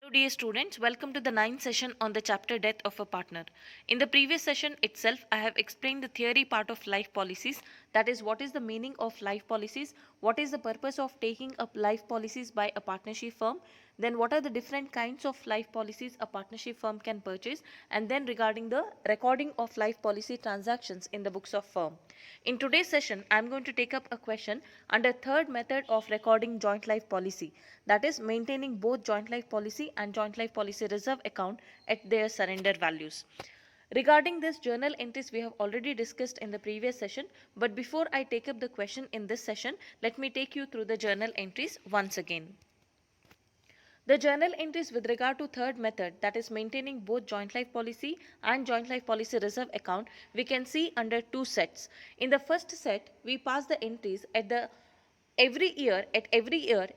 Hello dear students, welcome to the ninth session on the chapter Death of a Partner. In the previous session itself, I have explained the theory part of life policies, that is what is the meaning of life policies, what is the purpose of taking up life policies by a partnership firm, then what are the different kinds of life policies a partnership firm can purchase, and then regarding the recording of life policy transactions in the books of firm. In today's session, I am going to take up a question under third method of recording joint life policy, that is maintaining both joint life policy and joint life policy reserve account at their surrender values. Regarding this journal entries we have already discussed in the previous session, but before I take up the question in this session, let me take you through the journal entries once again. The journal entries with regard to third method, that is maintaining both joint life policy and joint life policy reserve account, we can see under two sets. In the first set, we pass the entries at every year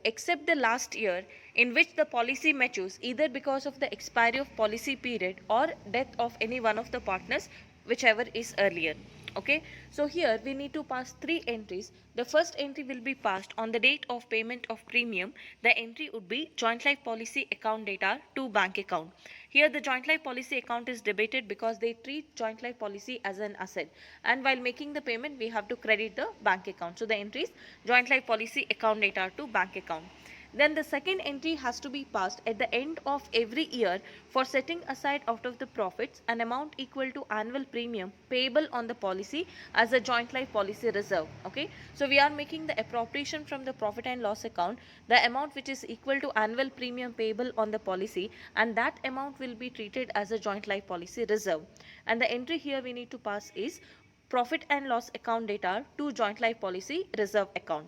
except the last year in which the policy matures either because of the expiry of policy period or death of any one of the partners, whichever is earlier. Okay, so here we need to pass three entries. The first entry will be passed on the date of payment of premium. The entry would be joint life policy account data to bank account. Here the joint life policy account is debated because they treat joint life policy as an asset, and while making the payment we have to credit the bank account. So the entry is joint life policy account data to bank account. Then the second entry has to be passed at the end of every year for setting aside out of the profits an amount equal to annual premium payable on the policy as a joint life policy reserve. Okay, so we are making the appropriation from the profit and loss account, the amount which is equal to annual premium payable on the policy, and that amount will be treated as a joint life policy reserve. And the entry here we need to pass is profit and loss account data to joint life policy reserve account.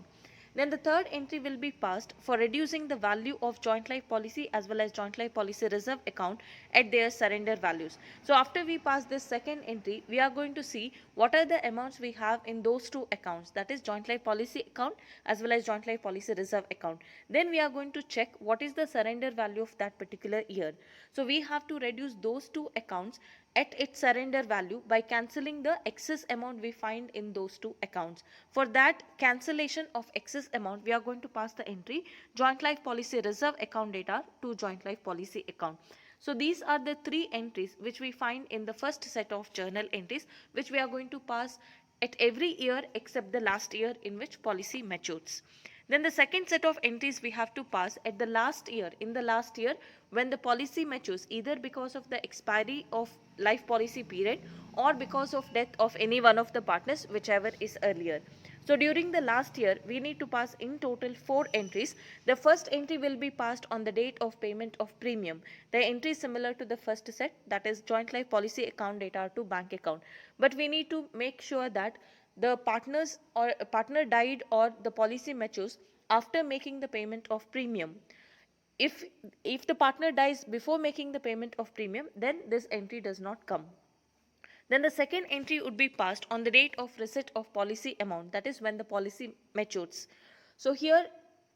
Then the third entry will be passed for reducing the value of joint life policy as well as joint life policy reserve account at their surrender values. So after we pass this second entry, we are going to see what are the amounts we have in those two accounts, that is joint life policy account as well as joint life policy reserve account. Then we are going to check what is the surrender value of that particular year. So we have to reduce those two accounts at its surrender value by cancelling the excess amount we find in those two accounts. For that cancellation of excess amount, we are going to pass the entry joint life policy reserve account data to joint life policy account. So these are the three entries which we find in the first set of journal entries, which we are going to pass at every year except the last year in which policy matures. Then the second set of entries we have to pass at the last year, in the last year when the policy matures either because of the expiry of life policy period or because of death of any one of the partners, whichever is earlier. So during the last year, we need to pass in total 4 entries. The first entry will be passed on the date of payment of premium. The entry is similar to the first set, that is joint life policy account data to bank account. But we need to make sure that the partner died or the policy matures after making the payment of premium. If the partner dies before making the payment of premium, then this entry does not come. Then the second entry would be passed on the date of receipt of policy amount, that is when the policy matures. So here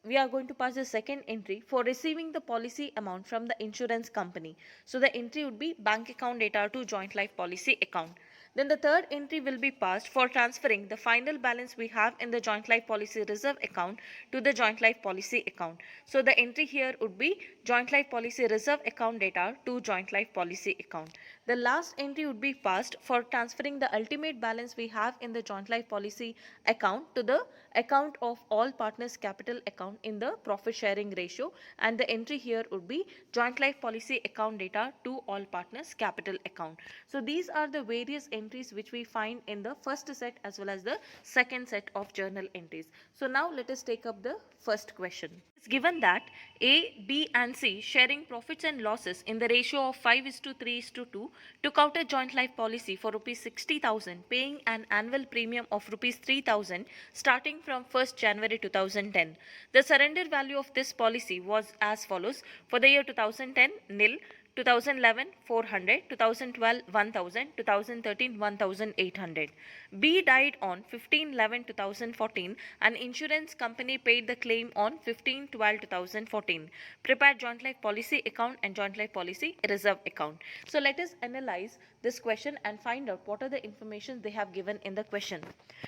we are going to pass the second entry for receiving the policy amount from the insurance company. So the entry would be bank account data to joint life policy account. Then the third entry will be passed for transferring the final balance we have in the joint life policy reserve account to the joint life policy account. So the entry here would be joint life policy reserve account data to joint life policy account. The last entry would be passed for transferring the ultimate balance we have in the joint life policy account to the account of all partners capital account in the profit sharing ratio, and the entry here would be joint life policy account data to all partners capital account. So these are the various entries which we find in the first set as well as the second set of journal entries. So now let us take up the first question. It's given that A, B and C sharing profits and losses in the ratio of 5:3:2 took out a joint life policy for rupees 60,000 paying an annual premium of rupees 3,000 starting from 1st January 2010. The surrender value of this policy was as follows: for the year 2010 nil, 2011 400, 2012 1000, 2013 1800. B died on 15/11/2014 and insurance company paid the claim on 15/12/2014. Prepare joint life policy account and joint life policy reserve account. So let us analyze this question and find out what are the information they have given in the question.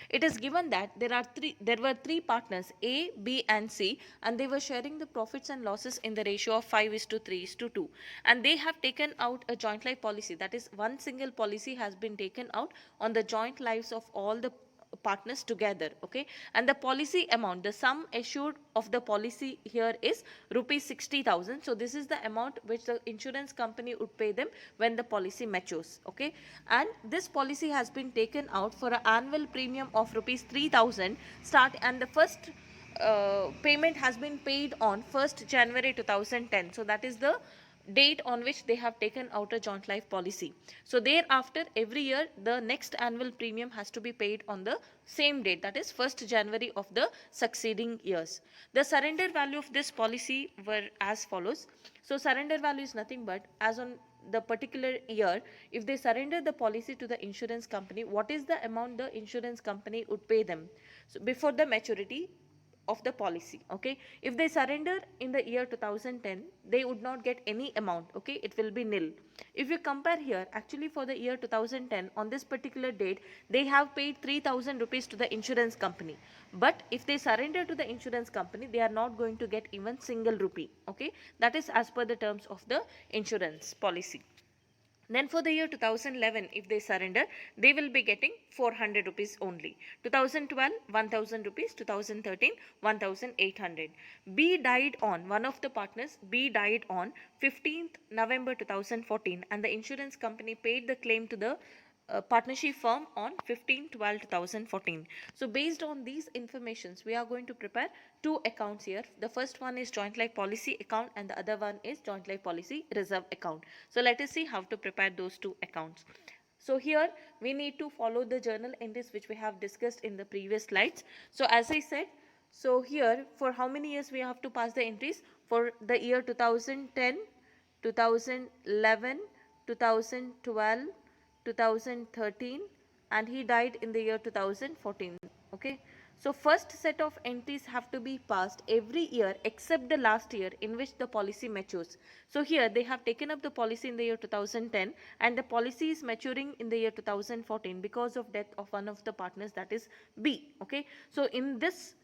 It is given that there were three partners A, B and C, and they were sharing the profits and losses in the ratio of 5:3:2, and they have taken out a joint life policy, that is one single policy has been taken out on the joint lives of all the partners together. Okay, and the policy amount, the sum assured of the policy here is rupees 60,000. So this is the amount which the insurance company would pay them when the policy matures. Okay, and this policy has been taken out for an annual premium of rupees 3,000 start, and the first payment has been paid on 1st January 2010. So that is the date on which they have taken out a joint life policy. So thereafter, every year the next annual premium has to be paid on the same date, that is 1st January of the succeeding years. The surrender value of this policy were as follows. So surrender value is nothing but as on the particular year, if they surrender the policy to the insurance company, what is the amount the insurance company would pay them so before the maturity of the policy. Okay, if they surrender in the year 2010, they would not get any amount. Okay, it will be nil. If you compare here, actually for the year 2010, on this particular date, they have paid 3,000 rupees to the insurance company, but if they surrender to the insurance company, they are not going to get even single rupee. Okay, that is as per the terms of the insurance policy. Then for the year 2011, if they surrender, they will be getting 400 rupees only. 2012, 1000 rupees. 2013, 1800. B died on, one of the partners, B died on 15th November 2014, and the insurance company paid the claim to the partnership firm on 15/12/2014. So based on these informations, we are going to prepare two accounts here. The first one is joint life policy account and the other one is joint life policy reserve account. So let us see how to prepare those two accounts. So here we need to follow the journal entries which we have discussed in the previous slides. So as I said, so here for how many years we have to pass the entries? For the year 2010, 2011, 2012, 2013, and he died in the year 2014. Okay, so first set of entries have to be passed every year except the last year in which the policy matures. So here they have taken up the policy in the year 2010 and the policy is maturing in the year 2014 because of death of one of the partners, that is B. Okay, so in this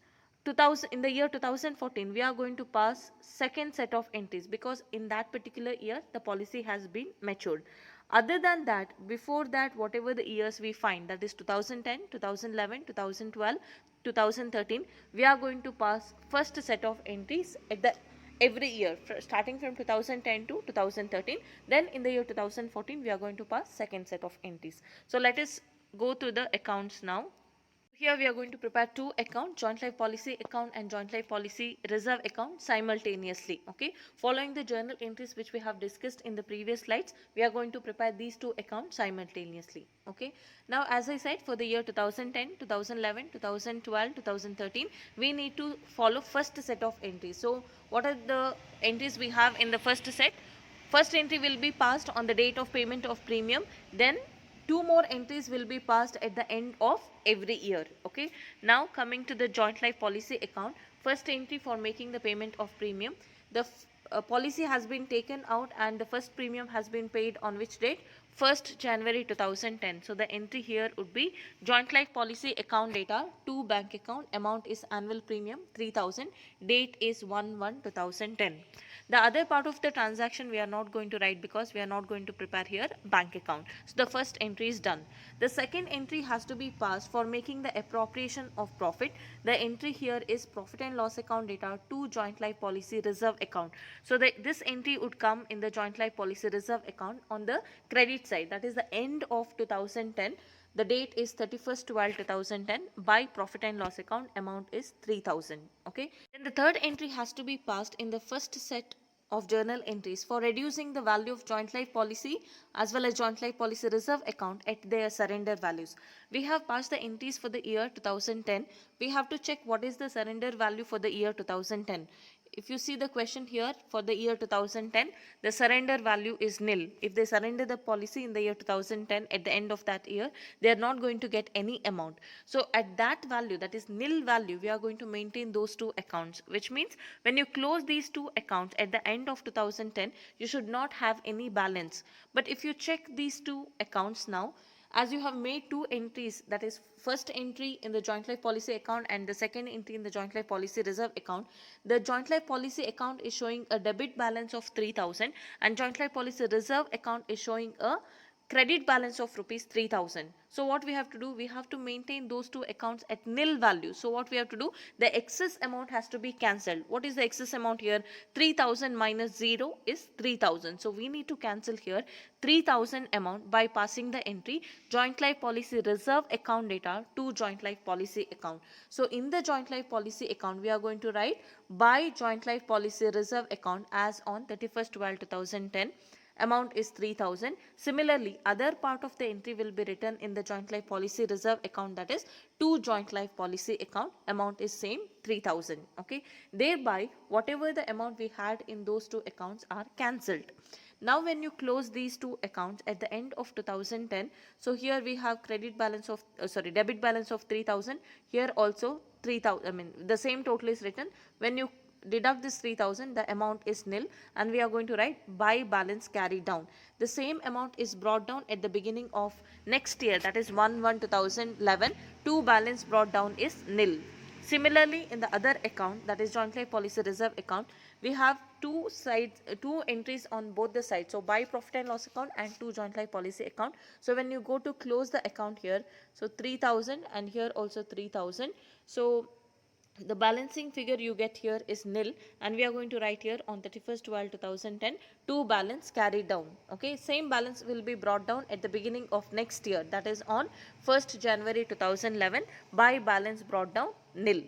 2000, in the year 2014, we are going to pass second set of entries because in that particular year the policy has been matured. Other than that, before that, whatever the years we find, that is 2010, 2011, 2012, 2013, we are going to pass first set of entries at the every year starting from 2010 to 2013. Then in the year 2014, we are going to pass second set of entries. So let us go through the accounts now. Here we are going to prepare two accounts, joint life policy account and joint life policy reserve account simultaneously. Okay, following the journal entries which we have discussed in the previous slides, we are going to prepare these two accounts simultaneously. Okay, now as I said, for the year 2010, 2011, 2012, 2013, we need to follow first set of entries. So what are the entries we have in the first set? First entry will be passed on the date of payment of premium. Then two more entries will be passed at the end of every year. Okay, now coming to the joint life policy account, first entry for making the payment of premium, the policy has been taken out and the first premium has been paid on which date? 1st January 2010. So the entry here would be joint life policy account data to bank account, amount is annual premium 3,000, date is 1/1/2010. The other part of the transaction we are not going to write because we are not going to prepare here bank account. So the first entry is done. The second entry has to be passed for making the appropriation of profit. The entry here is profit and loss account data to joint life policy reserve account. So this entry would come in the joint life policy reserve account on the credit side, that is the end of 2010. The date is 31/12/2010. By profit and loss account, amount is 3,000. Okay. Then the third entry has to be passed in the first set of journal entries for reducing the value of joint life policy as well as joint life policy reserve account at their surrender values. We have passed the entries for the year 2010. We have to check what is the surrender value for the year 2010. if you see the question here for the year 2010, the surrender value is nil. If they surrender the policy in the year 2010, at the end of that year, they are not going to get any amount. So at that value, that is nil value, we are going to maintain those two accounts, which means when you close these two accounts at the end of 2010, you should not have any balance. But if you check these two accounts now, as you have made two entries, that is first entry in the joint life policy account and the second entry in the joint life policy reserve account, the joint life policy account is showing a debit balance of 3000 and joint life policy reserve account is showing a credit balance of rupees 3000. So what we have to do, we have to maintain those two accounts at nil value. So what we have to do, the excess amount has to be cancelled. What is the excess amount here? 3000 minus 0 is 3000. So we need to cancel here 3000 amount by passing the entry joint life policy reserve account data to joint life policy account. So in the joint life policy account, we are going to write by joint life policy reserve account as on 31st 12 2010, amount is 3000. Similarly, other part of the entry will be written in the joint life policy reserve account, that is to joint life policy account, amount is same 3000. Okay, thereby whatever the amount we had in those two accounts are cancelled. Now when you close these two accounts at the end of 2010, so here we have credit balance of debit balance of 3000, here also 3000, I mean the same total is written. When you deduct this 3000, the amount is nil and we are going to write by balance carried down. The same amount is brought down at the beginning of next year, that is 1/1/2011, to balance brought down is nil. Similarly, in the other account, that is joint life policy reserve account, we have two sides, two entries on both the sides. So by profit and loss account and to joint life policy account. So when you go to close the account here, so 3000 and here also 3000. So the balancing figure you get here is nil and we are going to write here on 31st 12 2010 to balance carried down. Okay, same balance will be brought down at the beginning of next year, that is on 1st January 2011, by balance brought down nil.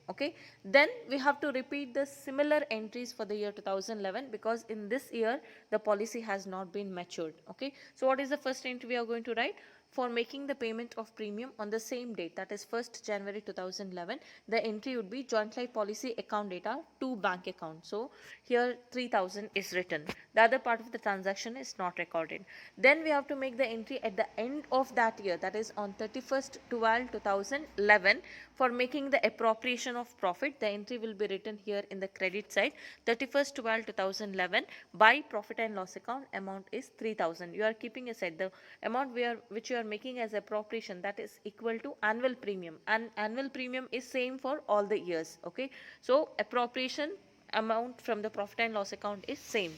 Okay, then we have to repeat the similar entries for the year 2011 because in this year the policy has not been matured. Okay, so what is the first entry we are going to write? For making the payment of premium on the same date, that is 1st January 2011, the entry would be joint life policy account data to bank account. So here 3000 is written. The other part of the transaction is not recorded. Then we have to make the entry at the end of that year, that is on 31st 12 2011, for making the appropriation of profit. The entry will be written here in the credit side, 31st 12 2011, by profit and loss account, amount is 3000. You are keeping aside the amount which you are making as appropriation, that is equal to annual premium, and annual premium is same for all the years. Okay, so appropriation amount from the profit and loss account is same.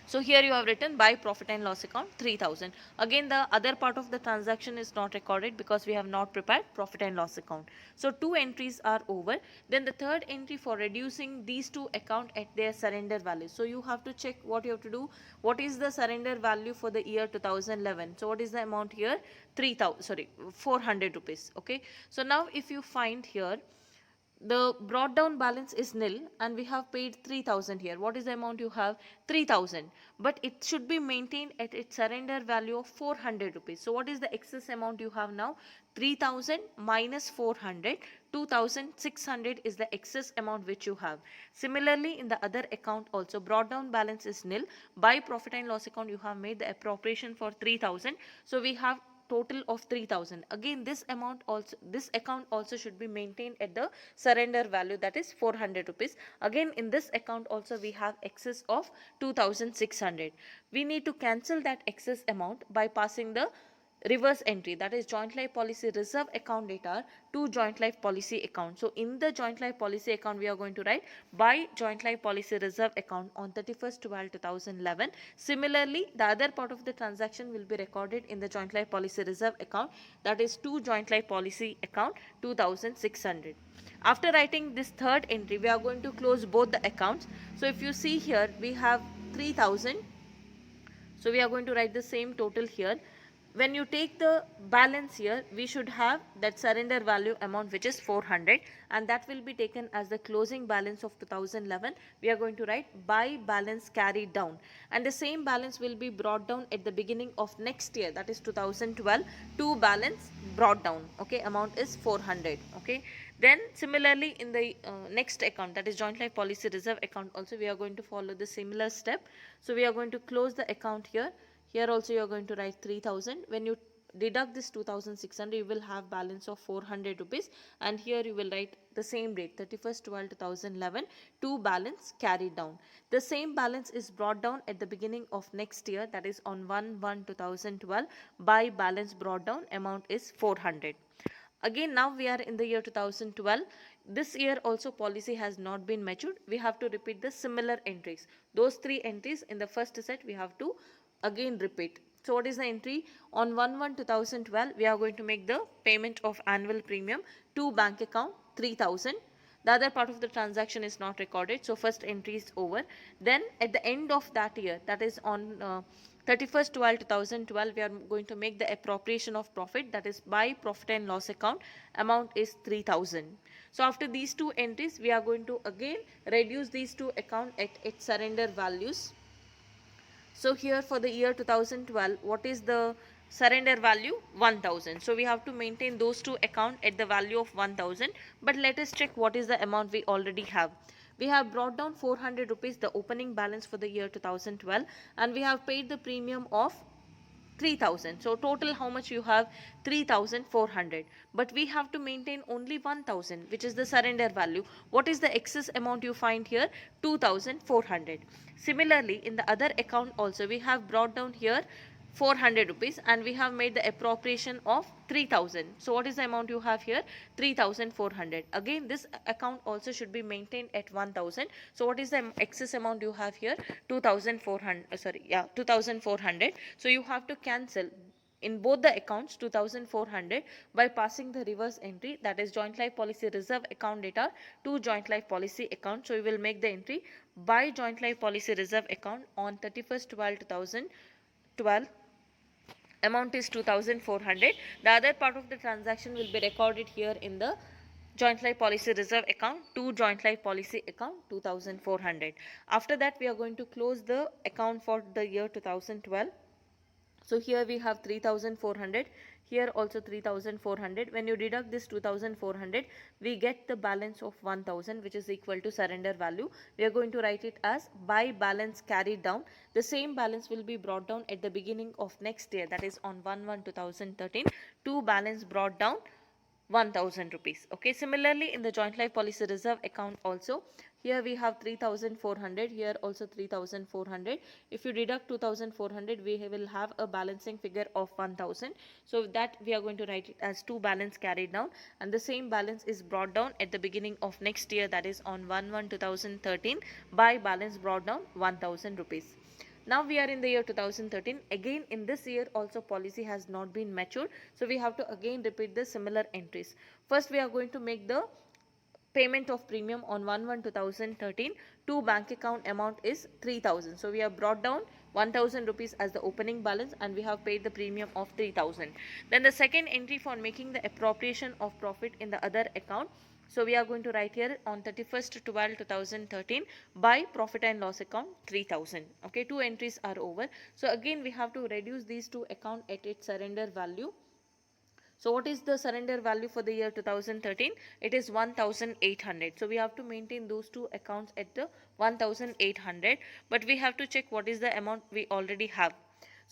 So here you have written by profit and loss account 3000. Again, the other part of the transaction is not recorded because we have not prepared profit and loss account. So two entries are over. Then the third entry for reducing these two account at their surrender value. So you have to check what you have to do. What is the surrender value for the year 2011? So what is the amount here? 400 rupees. Okay. So now if you find here, the brought down balance is nil and we have paid 3000 here. What is the amount you have? 3000, but it should be maintained at its surrender value of 400 rupees. So what is the excess amount you have now? 3000 minus 400, 2600 is the excess amount which you have. Similarly, in the other account also, brought down balance is nil. By profit and loss account, you have made the appropriation for 3000. So we have total of 3000. Again, this account also should be maintained at the surrender value, that is 400 rupees. Again, in this account also we have excess of 2600. We need to cancel that excess amount by passing the reverse entry, that is joint life policy reserve account data to joint life policy account. So in the joint life policy account, we are going to write by joint life policy reserve account on 31st 12 2011. Similarly, the other part of the transaction will be recorded in the joint life policy reserve account, that is to joint life policy account 2600. After writing this third entry, we are going to close both the accounts. So if you see here, we have 3000. So we are going to write the same total here. When you take the balance here, we should have that surrender value amount which is 400 and that will be taken as the closing balance of 2011. We are going to write by balance carried down, and the same balance will be brought down at the beginning of next year, that is 2012, to balance brought down. Okay, amount is 400. Okay, Then similarly in the next account, that is joint life policy reserve account, also we are going to follow the similar step. So we are going to close the account here. Here also you are going to write 3000. When you deduct this 2600, you will have balance of 400 rupees, and here you will write the same date, 31st 12 2011, to balance carried down. The same balance is brought down at the beginning of next year, that is on 1/1/2012, by balance brought down amount is 400. Again, now we are in the year 2012. This year also policy has not been matured. We have to repeat the similar entries. Those three entries in the first set we have to again repeat. So what is the entry? On 1/1/2012, we are going to make the payment of annual premium to bank account 3000. The other part of the transaction is not recorded, so first entry is over. Then at the end of that year, that is on 31st 12 2012, we are going to make the appropriation of profit, that is by profit and loss account, amount is 3000. So after these two entries, we are going to again reduce these two account at its surrender values. So here for the year 2012, what is the surrender value? 1000. So we have to maintain those two account at the value of 1000. But let us check what is the amount we already have. We have brought down 400 rupees, the opening balance for the year 2012, and we have paid the premium of 3000. So total how much you have? 3400. But we have to maintain only 1000, which is the surrender value. What is the excess amount you find here? 2400. Similarly, in the other account also, we have brought down here 400 rupees, and we have made the appropriation of 3000. So what is the amount you have here? 3400. Again, this account also should be maintained at 1000. So what is the excess amount you have here? 2400. So you have to cancel in both the accounts 2400 by passing the reverse entry, that is joint life policy reserve account data to joint life policy account. So we will make the entry by joint life policy reserve account on 31st 12 2012, amount is 2400. The other part of the transaction will be recorded here in the joint life policy reserve account to joint life policy account 2400. After that, we are going to close the account for the year 2012. So here we have 3400, here also 3400. When you deduct this 2400, we get the balance of 1000, which is equal to surrender value. We are going to write it as by balance carried down. The same balance will be brought down at the beginning of next year, that is on 1/1/2013, to balance brought down 1000 rupees. Okay, similarly in the joint life policy reserve account also, here we have 3400, here also 3400. If you deduct 2400, we will have a balancing figure of 1000. So that we are going to write it as to balance carried down, and the same balance is brought down at the beginning of next year, that is on 1/1/2013, by balance brought down 1000 rupees. Now we are in the year 2013. Again, in this year also policy has not been matured. So we have to again repeat the similar entries. First, we are going to make the payment of premium on 1/1/2013 to bank account, amount is 3000. So we have brought down 1000 rupees as the opening balance, and we have paid the premium of 3000. Then the second entry for making the appropriation of profit in the other account. So we are going to write here on 31st 12 2013 by profit and loss account 3000. Okay, two entries are over. So again we have to reduce these two account at its surrender value. So what is the surrender value for the year 2013? It is 1800. So we have to maintain those two accounts at the 1800, but we have to check what is the amount we already have.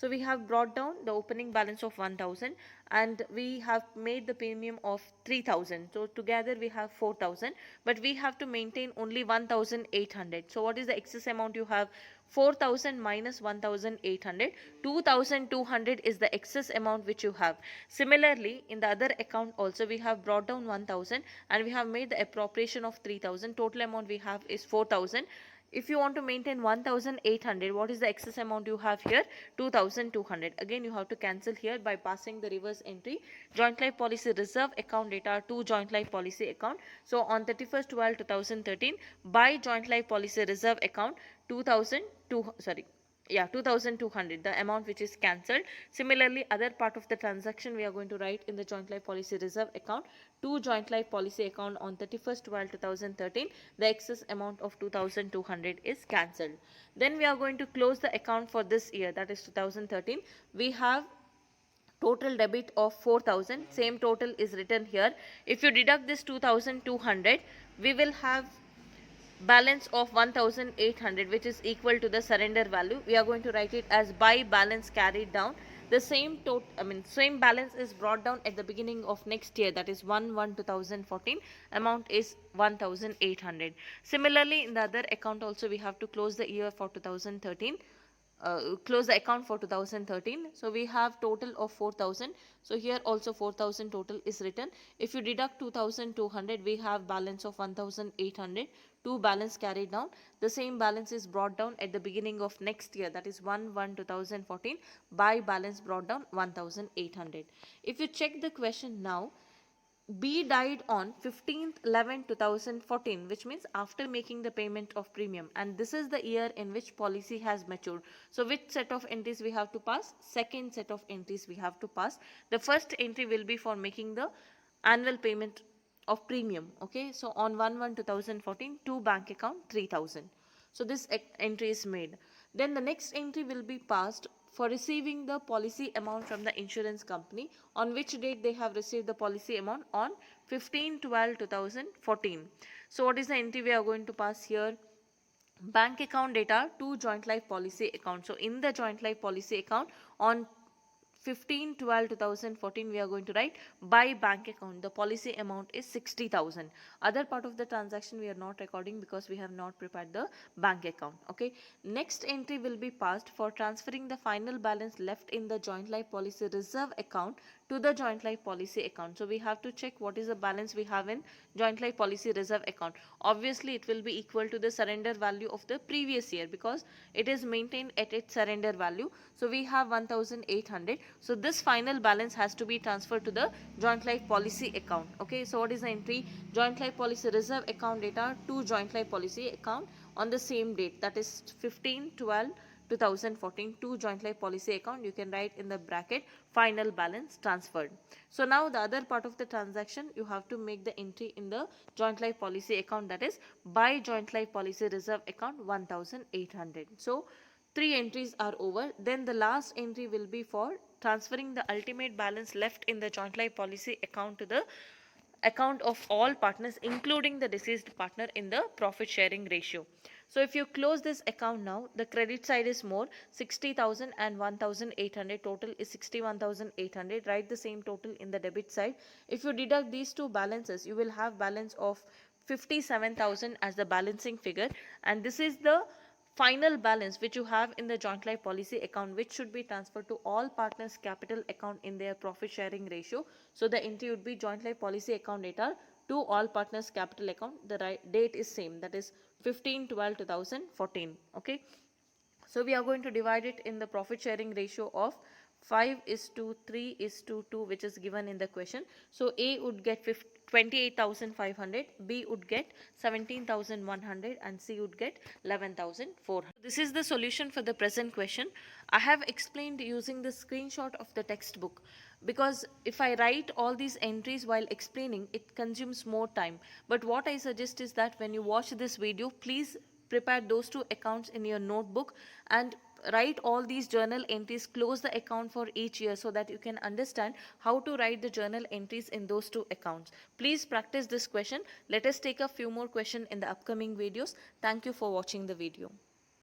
So we have brought down the opening balance of 1000, and we have made the premium of 3000. So together we have 4000, but we have to maintain only 1800. So what is the excess amount you have? 4000 minus 1800, 2200 is the excess amount which you have. Similarly, in the other account also we have brought down 1000, and we have made the appropriation of 3000. Total amount we have is 4000. If you want to maintain 1800, what is the excess amount you have here? 2200. Again you have to cancel here by passing the reverse entry, joint life policy reserve account data to joint life policy account. So on 31st 12 2013, by joint life policy reserve account 2200, the amount which is cancelled. Similarly, other part of the transaction we are going to write in the joint life policy reserve account to joint life policy account on 31st 12 2013, the excess amount of 2200 is cancelled. Then we are going to close the account for this year, that is 2013. We have total debit of 4,000, same total is written here. If you deduct this 2,200, we will have balance of 1,800, which is equal to the surrender value. We are going to write it as by balance carried down. The same balance is brought down at the beginning of next year, that is 1/1/2014. Amount is 1,800. Similarly, in the other account also we have to close the year for 2013. Close the account for 2013. So we have total of 4,000. So here also 4,000 total is written. If you deduct 2,200, we have balance of 1,800. Two balance carried down. The same balance is brought down at the beginning of next year, that is 1/1/2014. By balance brought down 1,800. If you check the question now, B died on 15th 11 2014, which means after making the payment of premium, and this is the year in which policy has matured. So which set of entries we have to pass? Second set of entries we have to pass. The first entry will be for making the annual payment of premium. Okay, so on 1/1/2014, to bank account 3,000. So this entry is made. Then the next entry will be passed for receiving the policy amount from the insurance company. On which date they have received the policy amount? On 15/12/2014. So what is the entry we are going to pass here? Bank account data to joint life policy account. So in the joint life policy account on 15/12/2014, we are going to write by bank account. The policy amount is 60,000. Other part of the transaction we are not recording because we have not prepared the bank account. Okay. Next entry will be passed for transferring the final balance left in the joint life policy reserve account to the joint life policy account. So we have to check what is the balance we have in joint life policy reserve account. Obviously it will be equal to the surrender value of the previous year because it is maintained at its surrender value. So we have 1,800. So this final balance has to be transferred to the joint life policy account. Okay, so what is the entry? Joint life policy reserve account data to joint life policy account on the same date, that is 15/12/2014, to joint life policy account. You can write in the bracket final balance transferred. So now the other part of the transaction, you have to make the entry in the joint life policy account, that is by joint life policy reserve account 1,800. So three entries are over. Then the last entry will be for transferring the ultimate balance left in the joint life policy account to the account of all partners, including the deceased partner, in the profit sharing ratio. So if you close this account now, the credit side is more, 60,000 and 1,800, total is 61,800. Write the same total in the debit side. If you deduct these two balances, you will have balance of 57,000 as the balancing figure, and this is the final balance which you have in the joint life policy account, which should be transferred to all partners capital account in their profit sharing ratio. So the entry would be joint life policy account data to all partners capital account. The date is same, that is 15/12/2014. Okay, so we are going to divide it in the profit sharing ratio of 5:3:2, which is given in the question. So A would get 28,500, B would get 17,100, and C would get 11,400. This is the solution for the present question. I have explained using the screenshot of the textbook because if I write all these entries while explaining, it consumes more time. But what I suggest is that when you watch this video, please prepare those two accounts in your notebook and write all these journal entries, close the account for each year so that you can understand how to write the journal entries in those two accounts. Please practice this question. Let us take a few more questions in the upcoming videos. Thank you for watching the video.